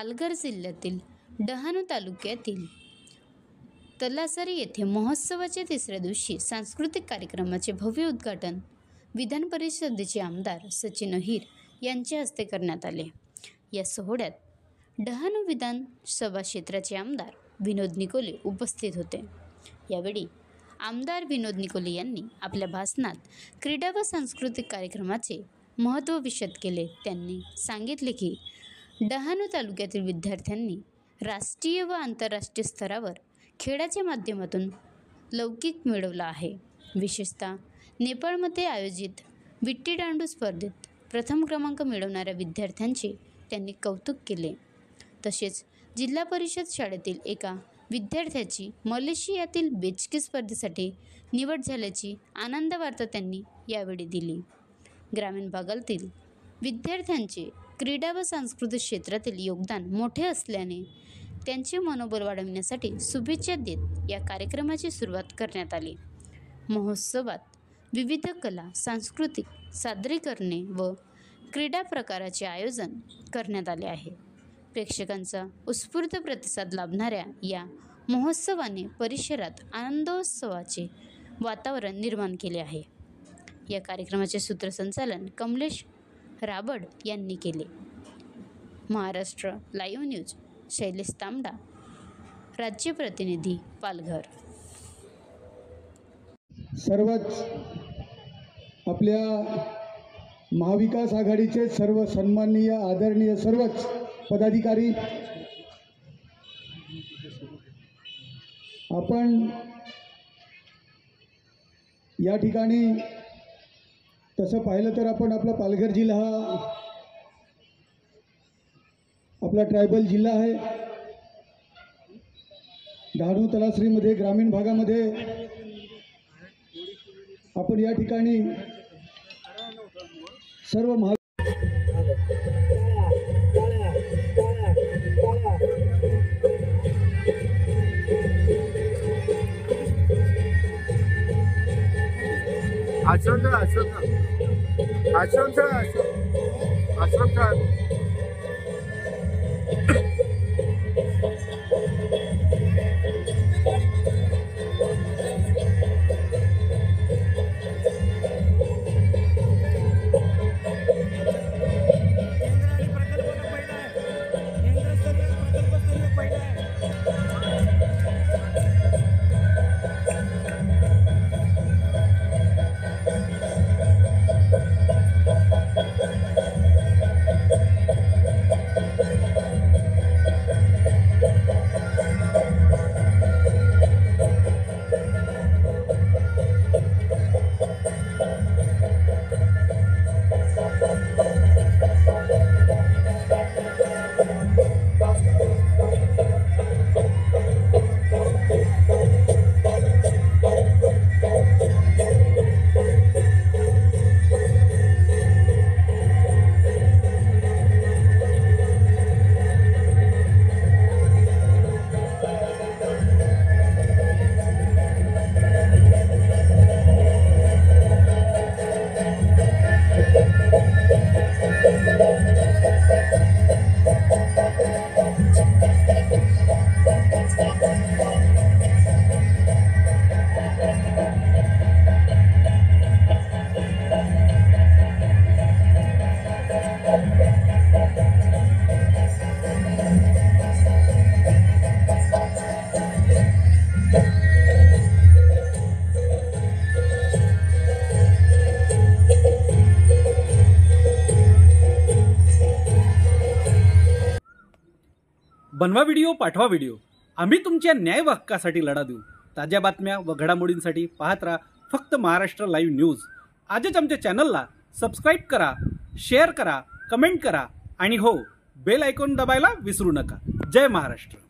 पालघर जिल्ह्यातील डहाणू तालुक्यातील तलासरी येथे महोत्सवाच्या तिसऱ्या दिवशी सांस्कृतिक कार्यक्रमाचे भव्य उद्घाटन विधान परिषदेचे आमदार सचिन अहिर यांच्या हस्ते करण्यात आले। या सोहळ्यात डहाणू विधानसभा क्षेत्राचे आमदार विनोद निकोले उपस्थित होते। यावेळी आमदार विनोद निकोले यांनी आपल्या भाषणात क्रीडा व सांस्कृतिक कार्यक्रमाचे महत्त्व विशद केले। त्यांनी सांगितले की डहाणू तालुक्यातील विद्यार्थ्यांनी राष्ट्रीय व आंतरराष्ट्रीय स्तरावर खेळाच्या माध्यमातून लौकिक मिळवला आहे। विशेषतः नेपाळमध्ये आयोजित विट्टी-दांडू स्पर्धेत प्रथम क्रमांक मिळवणाऱ्या विद्यार्थ्यांचे त्यांनी कौतुक केले। तसेच जिल्हा परिषद शाळेतील एका विद्यार्थ्याची मलेशियातील बेचकी स्पर्धेसाठी निवड झाल्याची आनंद वार्ता त्यांनी यावेळी दिली। ग्रामीण भागातील विद्यार्थ्यांचे क्रीडा व सांस्कृतिक क्षेत्रातील योगदान मोठे असल्याने त्यांचे मनोबल वाढवण्यासाठी शुभेच्छा देत या कार्यक्रमाची सुरुवात करण्यात आली। महोत्सवात विविध कला, सांस्कृतिक सादरीकरणे व क्रीडा प्रकाराचे आयोजन करण्यात आले आहे। प्रेक्षकांचा उत्स्फूर्त प्रतिसाद लाभणाऱ्या या महोत्सवाने परिसरात आनंदोत्सवाचे वातावरण निर्माण केले आहे। या कार्यक्रमाचे सूत्रसंचालन कमलेश राबड यांनी केले। महाराष्ट्र लाईव्ह न्यूज शैलेश तांबडा, राज्य प्रतिनिधी पालघर। सर्वच आपल्या महाविकास आघाडीचे सर्व सन्माननीय आदरणीय सर्वच पदाधिकारी, आपण या ठिकाणी तसं पाहिलं तर आपण आपला पालघर जिल्हा हा आपला ट्रायबल जिल्हा आहे। डहाणू तलासरीमध्ये ग्रामीण भागामध्ये आपण या ठिकाणी सर्व बनवा व्हिडिओ, पाठवा व्हिडिओ, आम्ही तुमच्या न्याय हक्कासाठी लढा देऊ। ताज्या बातम्या व घडामोडींसाठी पाहत राहा फक्त महाराष्ट्र लाईव्ह न्यूज। आजच आमच्या चॅनलला सबस्क्राईब करा, शेअर करा, कमेंट करा आणि हो, बेल आयकॉन दबायला विसरू नका। जय महाराष्ट्र।